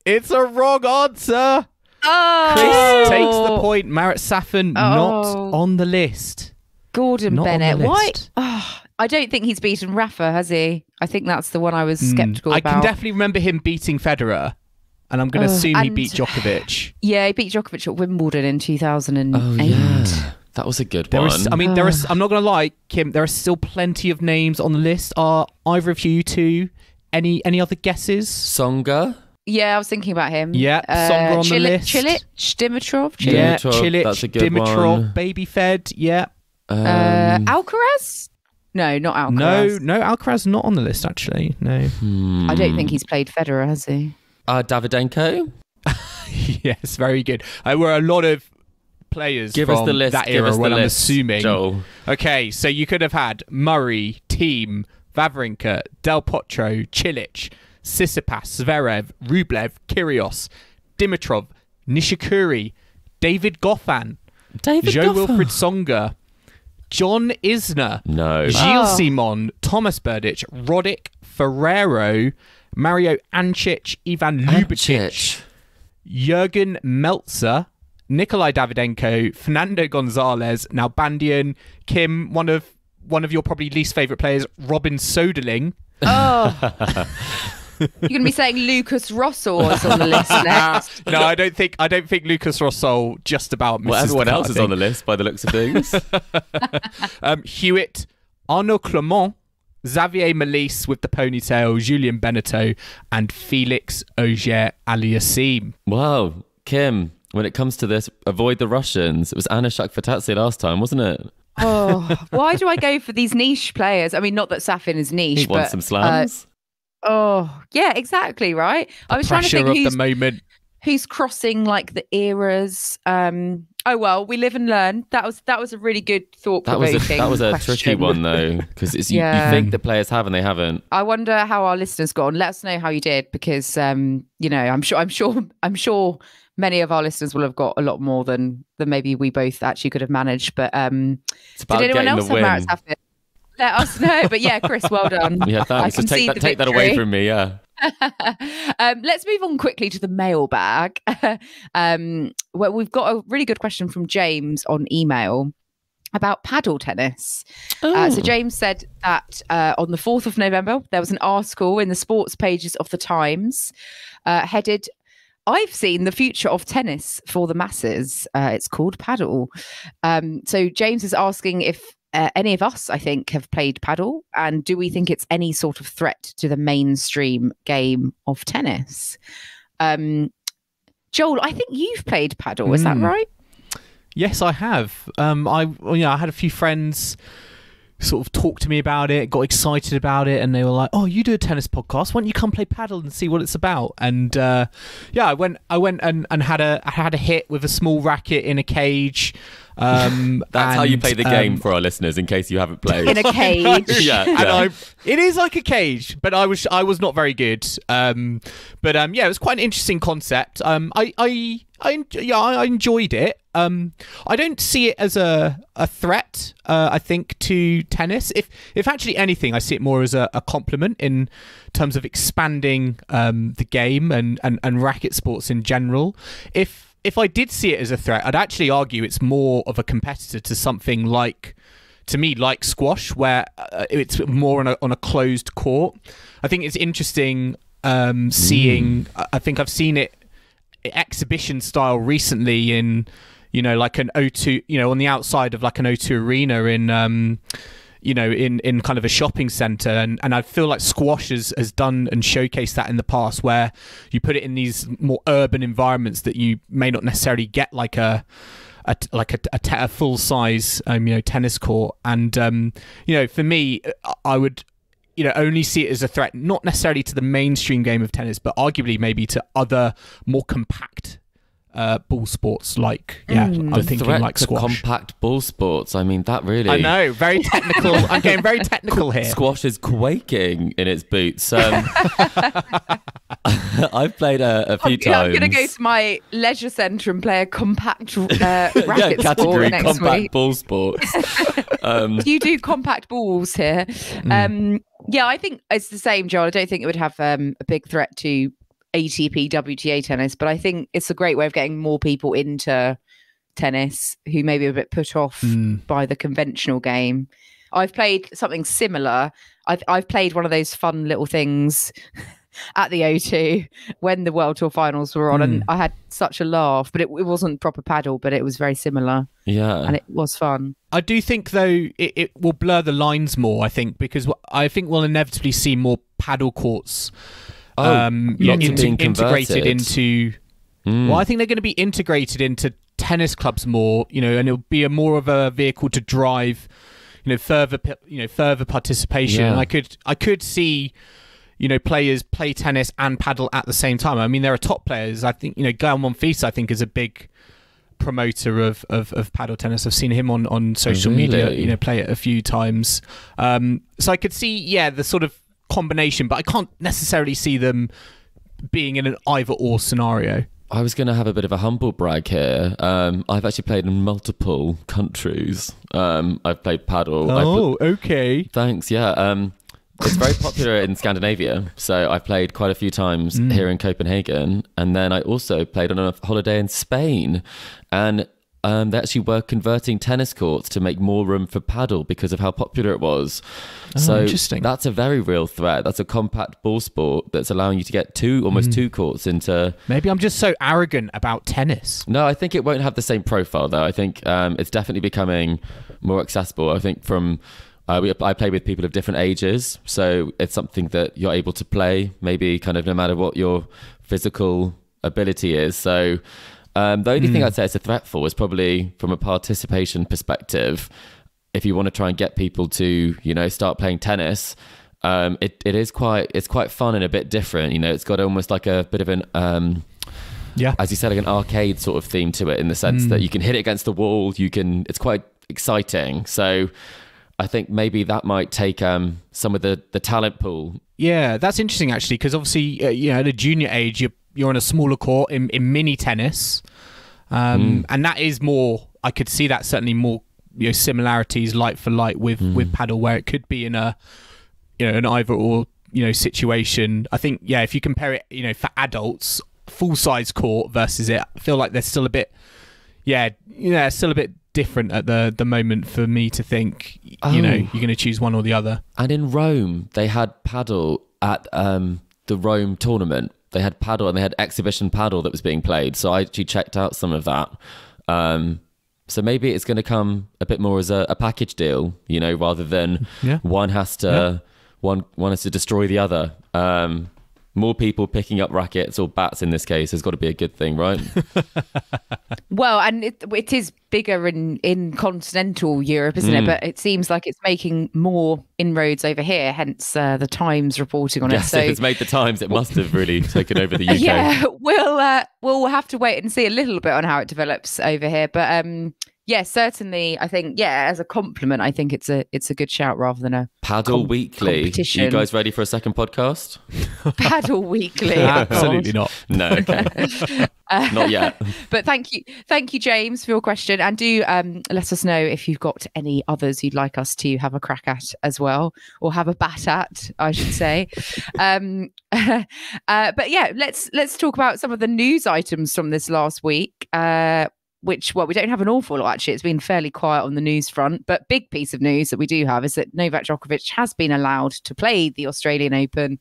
It's a wrong answer. Oh, Chris takes the point. Marat Safin not on the list. Gordon Not on Bennett. the Why? list. Oh, I don't think he's beaten Rafa, has he? I think that's the one I was sceptical I about. can definitely remember him beating Federer, and I'm going to assume he beat Djokovic. Yeah, he beat Djokovic at Wimbledon in 2008. Oh, yeah. That was a good one. I'm not going to lie, Kim, there are still plenty of names on the list. Are either of you two any other guesses? Songa? Yeah, I was thinking about him. Yeah, Songa on the list. Cilic, Dimitrov. Yeah, Dimitrov, Cilic, that's a good Dimitrov, one. Baby Fed, yeah. Alcaraz? No, not Alcaraz. No, Alcaraz not on the list, actually. No. I don't think he's played Federer, has he? Davydenko? Yes, very good. Were a lot of players Give from us the list. that Give era us the when I'm list, assuming. Joel. Okay, so you could have had Murray, Thiem, Wawrinka, Del Potro, Cilic, Tsitsipas, Zverev, Rublev, Kyrgios, Dimitrov, Nishikori, David Goffin, Joe Wilfried Tsonga, John Isner, Gilles Simon, Thomas Berdych, Roddick, Ferrero, Mario Ancic, Ivan Lubicic, Jurgen Meltzer, Nikolai Davydenko, Fernando Gonzalez, Nalbandian, Kim, one of your probably least favourite players, Robin Soderling. Oh. You're going to be saying Lucas Rossor is on the list next. No, I don't think Lucas Rossol just about misses. Well, everyone the cut, else is on the list by the looks of things. Hewitt, Arnaud Clement, Xavier Malisse with the ponytail, Julien Beneteau, and Felix Auger-Aliassime. Wow, Kim, when it comes to this, avoid the Russians. It was Anna Shakhtartadze last time, wasn't it? Oh, why do I go for these niche players? I mean, not that Safin is niche, He won but some slams. oh, yeah, exactly, right? I was trying to think of the moment. Who's crossing like the eras. Oh well, we live and learn. That was a really good thought provoking. That was a tricky one though, because you think the players have and they haven't. I wonder how our listeners got on. Let us know how you did, because I'm sure many of our listeners will have got a lot more than maybe we both actually could have managed. But it's about did anyone getting else the have win. merits have it? Let us know. But yeah, Chris, well done. Yeah, thanks. So take that away from me. Yeah. Let's move on quickly to the mailbag. Well, we've got a really good question from James on email about paddle tennis. So James said that on the 4th of November, there was an article in the sports pages of the Times headed, "I've seen the future of tennis for the masses." It's called Padel. So James is asking if any of us, I think, have played Padel, and do we think it's any sort of threat to the mainstream game of tennis? Joel, I think you've played Padel, is that right? Yes, I have. I had a few friends sort of talk to me about it, got excited about it, and they were like, "Oh, you do a tennis podcast? Why don't you come play paddle and see what it's about?" And I went and had a hit with a small racket in a cage. That's how you play the game for our listeners, in case you haven't played. In a cage. yeah. It is like a cage, but I was not very good. It was quite an interesting concept. I enjoyed it. I don't see it as a threat. I think to tennis. If actually anything, I see it more as a compliment in terms of expanding the game and racket sports in general. If I did see it as a threat, I'd actually argue it's more of a competitor to something like squash, where it's more on a closed court. I think it's interesting seeing. I think I've seen it exhibition style recently in like an O2, on the outside of like an O2 arena in kind of a shopping centre, and I feel like squash has done and showcased that in the past, where you put it in these more urban environments that you may not necessarily get like a full size tennis court. And for me, I would only see it as a threat, not necessarily to the mainstream game of tennis, but arguably maybe to other more compact ball sports like I'm thinking like squash. Compact ball sports. I mean, that really. I know, very technical. I'm getting very technical here. Squash is quaking in its boots. I've played a few times. I'm going to go to my leisure centre and play a compact racket category sport next compact week. ball sports. You do compact balls here. Yeah, I think it's the same, Joel. I don't think it would have a big threat to ATP WTA tennis, but I think it's a great way of getting more people into tennis who may be a bit put off by the conventional game. I've played something similar. I've played one of those fun little things at the O2 when the World Tour Finals were on, and I had such a laugh. But it wasn't proper paddle, but it was very similar. Yeah, and it was fun. I do think though it will blur the lines more. I think because I think we'll inevitably see more paddle courts. Integrated into. Well, I think they're going to be integrated into tennis clubs more. And it'll be more of a vehicle to drive, further participation. Yeah. And I could see, players play tennis and paddle at the same time. I mean, there are top players. I think Gael Monfils, I think, is a big promoter of paddle tennis. I've seen him on social media, play it a few times. So I could see, the sort of combination, but I can't necessarily see them being in an either-or scenario. I was going to have a bit of a humble brag here. I've actually played in multiple countries. I've played paddle. Okay. Thanks, yeah. It's very popular in Scandinavia, so I've played quite a few times here in Copenhagen, and then I also played on a holiday in Spain, and they actually were converting tennis courts to make more room for paddle because of how popular it was. So interesting. That's a very real threat. That's a compact ball sport that's allowing you to get almost two courts into... Maybe I'm just so arrogant about tennis. No, I think it won't have the same profile, though. I think it's definitely becoming more accessible. I think I play with people of different ages, so it's something that you're able to play, maybe kind of no matter what your physical ability is. So... the only thing I'd say it's a threat for is probably from a participation perspective. If you want to try and get people to, start playing tennis, it's quite fun and a bit different. It's got almost like a bit of an, as you said, like an arcade sort of theme to it in the sense that you can hit it against the wall. It's quite exciting. So I think maybe that might take some of the talent pool. Yeah, that's interesting actually, because obviously, at a junior age, you're on a smaller court in mini tennis, and that is more. I could see that certainly more similarities light for light with paddle, where it could be in a an either or situation. I think if you compare it for adults, full size court versus it, I feel like there's still a bit still a bit different at the moment for me to think you're going to choose one or the other. And in Rome they had paddle at the Rome tournament. They had paddle and they had exhibition paddle that was being played. So I actually checked out some of that. So maybe it's going to come a bit more as a package deal, rather than one has to destroy the other. More people picking up rackets or bats in this case has got to be a good thing, right? Well, and it is bigger in continental Europe, isn't it? But it seems like it's making more inroads over here, hence the Times reporting on it. So if it's made the Times, it must have really taken over the UK. Yeah, we'll have to wait and see a little bit on how it develops over here. But certainly, I think, as a compliment, I think it's a good shout rather than a Paddle Weekly. Competition. You guys ready for a second podcast? Paddle Weekly. Absolutely not. No, okay. Not yet. But thank you, James, for your question, and do let us know if you've got any others you'd like us to have a crack at as well, or have a bat at, I should say. But let's talk about some of the news items from this last week. Which, we don't have an awful lot, actually. It's been fairly quiet on the news front. But big piece of news that we do have is that Novak Djokovic has been allowed to play the Australian Open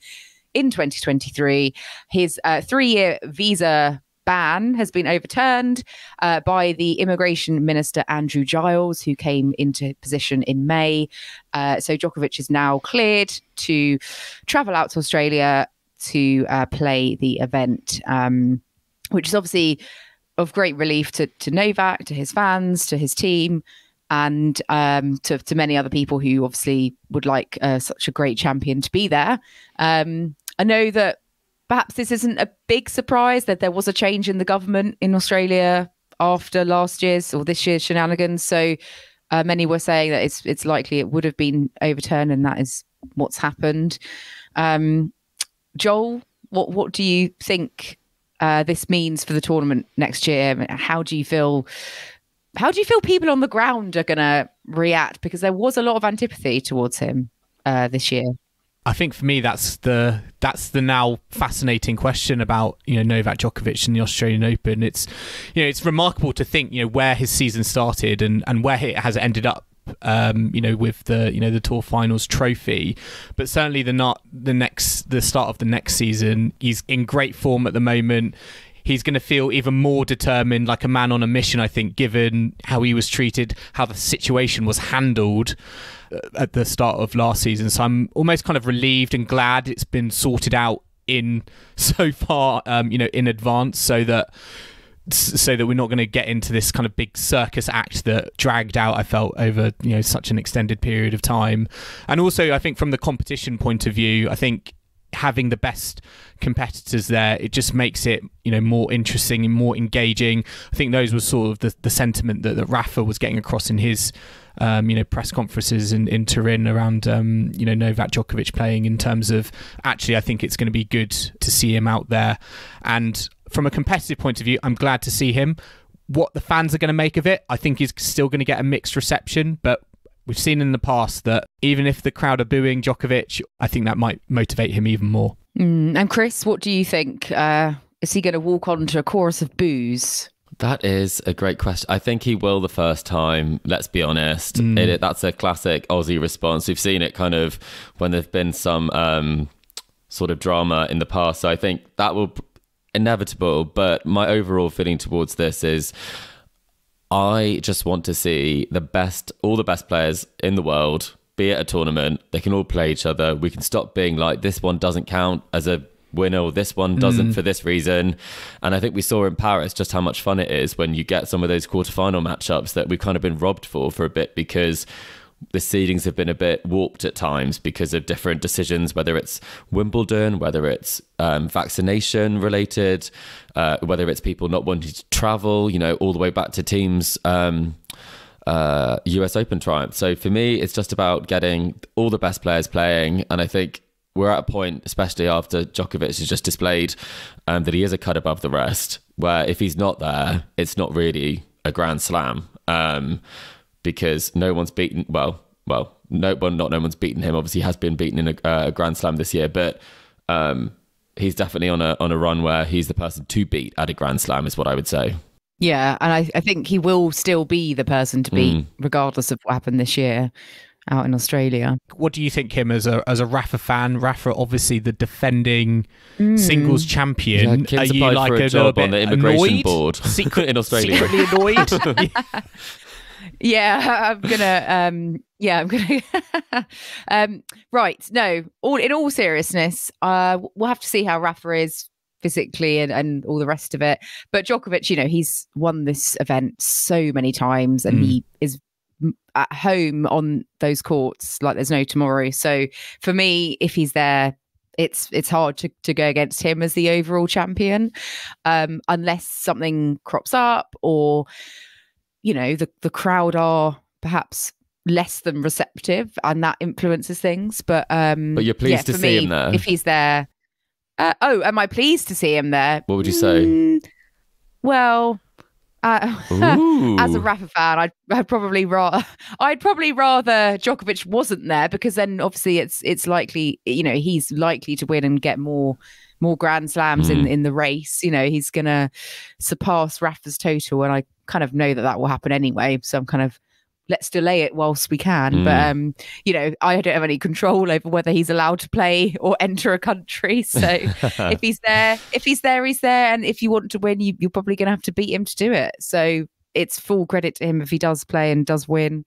in 2023. His 3-year visa ban has been overturned by the Immigration Minister Andrew Giles, who came into position in May. So Djokovic is now cleared to travel out to Australia to play the event, which is obviously of great relief to Novak, to his fans, to his team, and to many other people who obviously would like such a great champion to be there. I know that perhaps this isn't a big surprise that there was a change in the government in Australia after last year's or this year's shenanigans. So many were saying that it's likely it would have been overturned, and that is what's happened. Joel, what do you think this means for the tournament next year? How do you feel people on the ground are going to react? Because there was a lot of antipathy towards him this year. I think for me, that's the now fascinating question about Novak Djokovic and the Australian Open. It's remarkable to think where his season started and where it has ended up. With the Tour Finals trophy, but certainly the start of the next season, he's in great form at the moment. He's going to feel even more determined, like a man on a mission, I think, given how he was treated, how the situation was handled at the start of last season. So I'm almost kind of relieved and glad it's been sorted out in so far, in advance, so that we're not going to get into this kind of big circus act that dragged out, I felt, over such an extended period of time. And also, I think from the competition point of view, I think having the best competitors there, it just makes it more interesting and more engaging. I think those were sort of the sentiment that Rafa was getting across in his press conferences in Turin around Novak Djokovic playing, in terms of actually I think it's going to be good to see him out there. And from a competitive point of view, I'm glad to see him. What the fans are going to make of it, I think, is still going to get a mixed reception, but we've seen in the past that even if the crowd are booing Djokovic, I think that might motivate him even more. And Chris, what do you think? Is he going to walk onto a chorus of boos? That is a great question. I think he will the first time, let's be honest. That's a classic Aussie response. We've seen it kind of when there've been some sort of drama in the past. So I think that will inevitable. But my overall feeling towards this is I just want to see all the best players in the world be at a tournament. They can all play each other. We can stop being like, this one doesn't count as a winner, or this one doesn't for this reason. And I think we saw in Paris just how much fun it is when you get some of those quarterfinal matchups that we've kind of been robbed for a bit, because the seedings have been a bit warped at times because of different decisions, whether it's Wimbledon, whether it's vaccination related, whether it's people not wanting to travel, all the way back to teams US Open triumph. So for me, it's just about getting all the best players playing. And I think we're at a point, especially after Djokovic has just displayed that he is a cut above the rest, where if he's not there, it's not really a Grand Slam. Because no one's beaten, no one's beaten him. Obviously, he has been beaten in a Grand Slam this year, but he's definitely on a run where he's the person to beat at a Grand Slam, is what I would say. Yeah, and I think he will still be the person to beat, regardless of what happened this year out in Australia. What do you think, Kim, as a Rafa fan? Rafa, obviously the defending singles champion. Yeah, are you like for a job on the immigration annoyed? board in Australia? Secretly annoyed? Yeah, I'm gonna. Right. No, in all seriousness, we'll have to see how Rafa is physically and all the rest of it. But Djokovic, he's won this event so many times, and he is at home on those courts like there's no tomorrow. So for me, if he's there, it's hard to go against him as the overall champion, unless something crops up, or the crowd are perhaps less than receptive, and that influences things. But you're pleased to see him there. If he's there. Am I pleased to see him there? What would you say? Well, as a Rafa fan, I'd probably rather Djokovic wasn't there, because then obviously it's likely, he's likely to win and get more Grand Slams in the race. He's gonna surpass Rafa's total, and I kind of know that will happen anyway. So I'm kind of let's delay it whilst we can. But you know, I don't have any control over whether he's allowed to play or enter a country. So if he's there, he's there. And if you want to win, you're probably going to have to beat him to do it. So it's full credit to him if he does play and does win.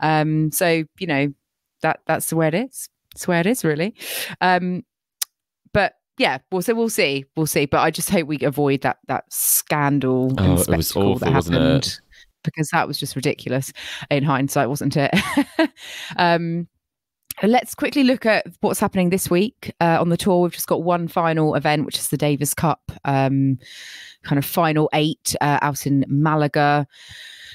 So you know, that's the way it is. It's where it is, really. But yeah, we'll see. But I just hope we avoid that scandal and spectacle that happened, because that was just ridiculous in hindsight, wasn't it? Let's quickly look at what's happening this week on the tour. We've just got one final event, which is the Davis Cup, kind of final 8 out in Malaga.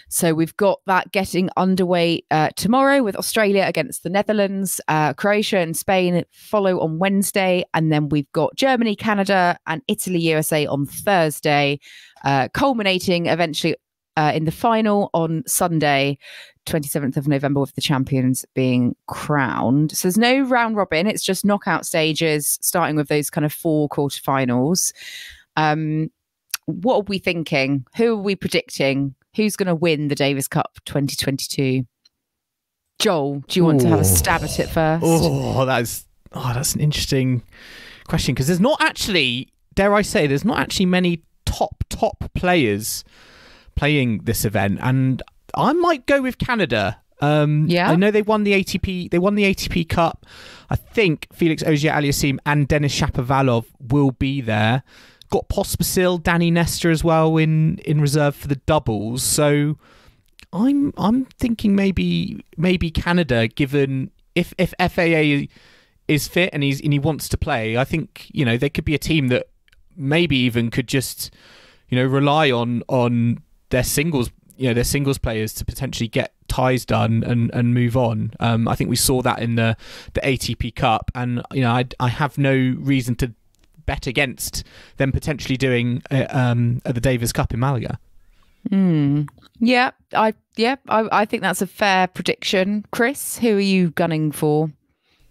So we've got that getting underway tomorrow with Australia against the Netherlands. Croatia and Spain follow on Wednesday. And then we've got Germany, Canada and Italy, USA on Thursday, culminating eventually in the final on Sunday, 27th of November, with the champions being crowned. So there's no round robin. It's just knockout stages, starting with those kind of 4 quarterfinals. What are we thinking? Who are we predicting? Who's going to win the Davis Cup 2022? Joel, do you want to have a stab at it first? That's an interesting question, because there's not actually, dare I say, there's not actually many top players playing this event, and I might go with Canada. I know they won the ATP Cup. I think Felix Auger-Aliassime and Denis Shapovalov will be there. Got Pospisil, Danny Nestor as well in reserve for the doubles. So I'm thinking maybe Canada, given if FAA is fit and he wants to play. I think, you know, they could be a team that maybe even could just, you know, rely on their singles players to potentially get ties done and move on. I think we saw that in the ATP Cup, and you know, I have no reason to bet against them potentially doing at the Davis Cup in Malaga. Yeah, I think that's a fair prediction. Chris, who are you gunning for?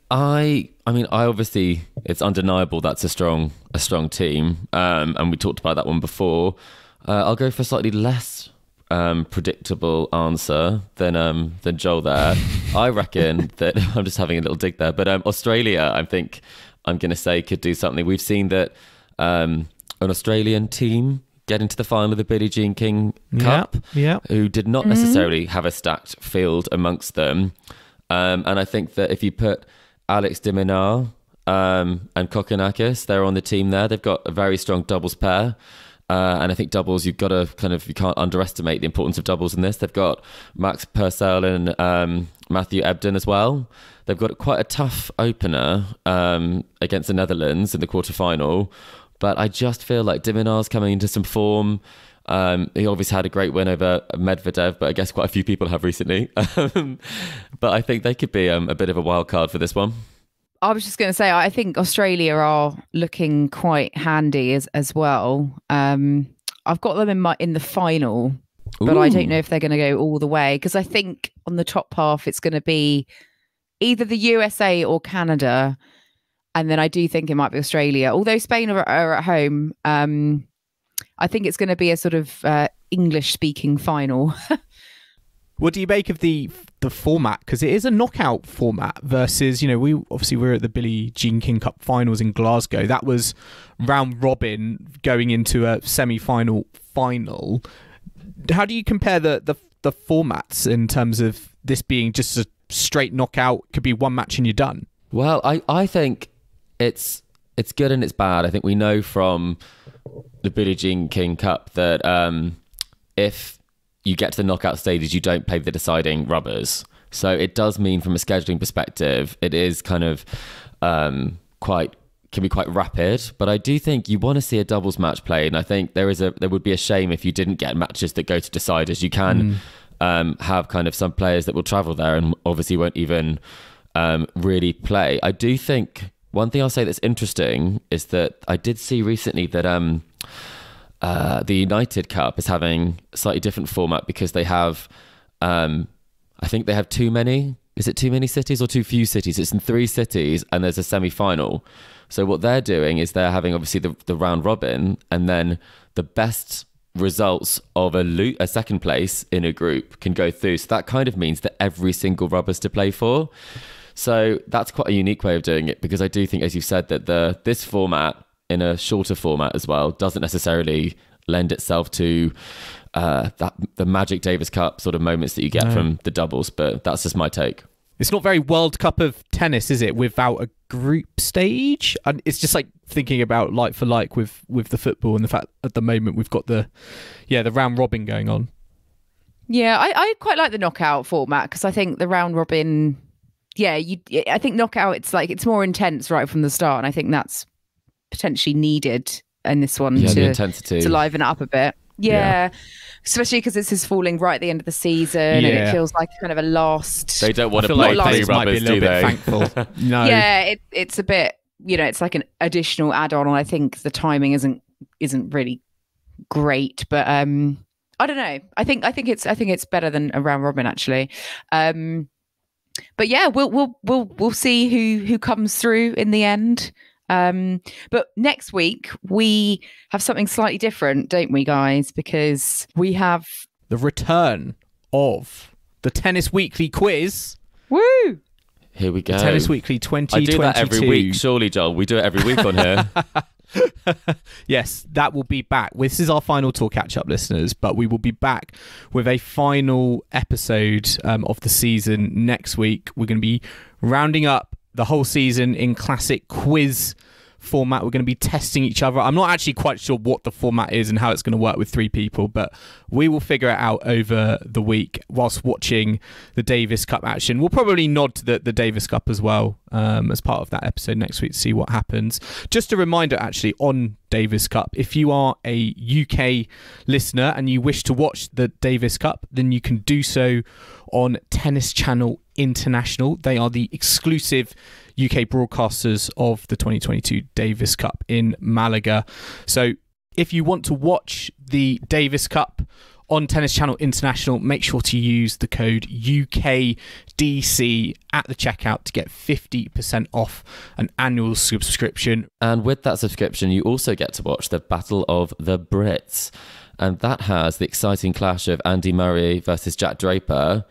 I mean, I obviously, it's undeniable that's a strong team, and we talked about that one before. I'll go for a slightly less predictable answer than Joel there. I reckon that I'm just having a little dig there, but Australia, I think I'm going to say, could do something. We've seen that an Australian team get into the final of the Billie Jean King Cup, who did not necessarily have a stacked field amongst them. And I think that if you put Alex de Minaur and Kokkinakis, they're on the team there. They've got a very strong doubles pair. And I think doubles, you can't underestimate the importance of doubles in this. They've got Max Purcell and Matthew Ebden as well. They've got quite a tough opener against the Netherlands in the quarterfinal. But I just feel like de Minaur's coming into some form. He obviously had a great win over Medvedev, but I guess quite a few people have recently. But I think they could be a bit of a wild card for this one. I was just going to say, I think Australia are looking quite handy as well. I've got them in the final, but I don't know if they're going to go all the way, because I think on the top half it's going to be either the USA or Canada, and then I do think it might be Australia. Although Spain are at home, I think it's going to be a sort of English-speaking final. What do you make of the format? Because it is a knockout format versus, you know, we're at the Billie Jean King Cup finals in Glasgow. That was round robin going into a semi-final final. How do you compare the formats in terms of this being just a straight knockout? Could be one match and you're done. Well, I think it's good and it's bad. I think we know from the Billie Jean King Cup that if you get to the knockout stages, you don't play the deciding rubbers. So it does mean, from a scheduling perspective, it is kind of can be quite rapid. But I do think you want to see a doubles match played, and I think there would be a shame if you didn't get matches that go to deciders. You can have kind of some players that will travel there and obviously won't even really play. I do think one thing I'll say that's interesting is that I did see recently that the United Cup is having a slightly different format, because they have, I think they have too many cities or too few cities? It's in 3 cities and there's a semi-final. So what they're doing is they're having obviously the round robin, and then the best results of a second place in a group can go through. So that kind of means that every single rubber's to play for. So that's quite a unique way of doing it, because I do think, as you said, that this format, in a shorter format as well, doesn't necessarily lend itself to the Magic Davis Cup sort of moments that you get from the doubles. But that's just my take. It's not very World Cup of tennis, is it, without a group stage? And it's just like thinking about like for like with the football, and the fact at the moment we've got the round robin going on. Yeah, I quite like the knockout format, because I think the round robin, I think knockout, it's more intense right from the start, and I think that's potentially needed in this one the intensity, to liven it up a bit. Yeah. Especially because this is falling right at the end of the season, and it feels like kind of a last. They don't want to play three rubbers, do they? Thankful. No. Yeah, it's a bit. It's like an additional add-on, and I think the timing isn't really great. But I don't know. I think it's better than a round robin, actually. But yeah, we'll see who comes through in the end. But next week we have something slightly different, don't we, guys? Because we have the return of the Tennis Weekly quiz. Woo! Here we go. The Tennis Weekly 2022. I do that every week, surely, Joel. We do it every week on here. Yes, that will be back. This is our final tour catch-up, listeners, but we will be back with a final episode of the season next week. We're going to be rounding up the whole season in classic quiz format. We're going to be testing each other. I'm not actually quite sure what the format is and how it's going to work with three people, but we will figure it out over the week whilst watching the Davis Cup action. We'll probably nod to the Davis Cup as well as part of that episode next week to see what happens. Just a reminder, actually, on Davis Cup, if you are a UK listener and you wish to watch the Davis Cup, then you can do so on Tennis Channel International. They are the exclusive UK broadcasters of the 2022 Davis Cup in Malaga. So if you want to watch the Davis Cup on Tennis Channel International, make sure to use the code UKDC at the checkout to get 50% off an annual subscription. And with that subscription, you also get to watch the Battle of the Brits. And that has the exciting clash of Andy Murray versus Jack Draper,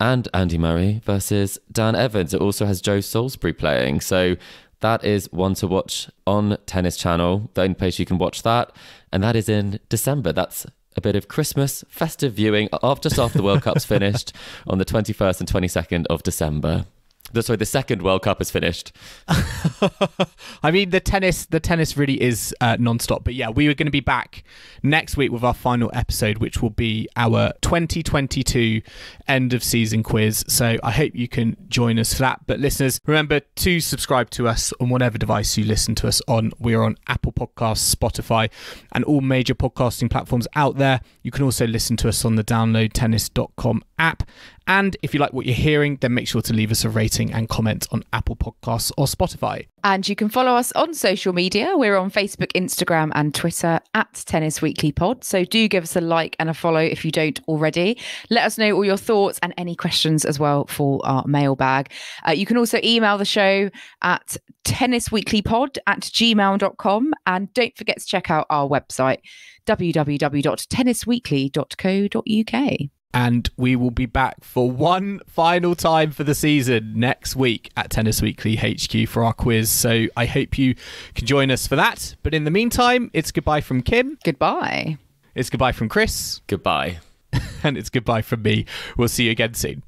and Andy Murray versus Dan Evans. It also has Joe Salisbury playing. So that is one to watch on Tennis Channel, the only place you can watch that. And that is in December. That's a bit of Christmas festive viewing just after the World Cup's finished on the 21st and 22nd of December. Sorry, the second World Cup is finished. I mean, the tennis really is non-stop. But yeah, we are going to be back next week with our final episode, which will be our 2022 end of season quiz. So I hope you can join us for that. But listeners, remember to subscribe to us on whatever device you listen to us on. We are on Apple Podcasts, Spotify, and all major podcasting platforms out there. You can also listen to us on the downloadtennis.com app. And if you like what you're hearing, then make sure to leave us a rating and comment on Apple Podcasts or Spotify. And you can follow us on social media. We're on Facebook, Instagram and Twitter at Tennis Weekly Pod. So do give us a like and a follow if you don't already. Let us know all your thoughts and any questions as well for our mailbag. You can also email the show at tennisweeklypod@gmail.com. And don't forget to check out our website, www.tennisweekly.co.uk. And we will be back for one final time for the season next week at Tennis Weekly HQ for our quiz. So I hope you can join us for that. But in the meantime, it's goodbye from Kim. Goodbye. It's goodbye from Chris. Goodbye. And it's goodbye from me. We'll see you again soon.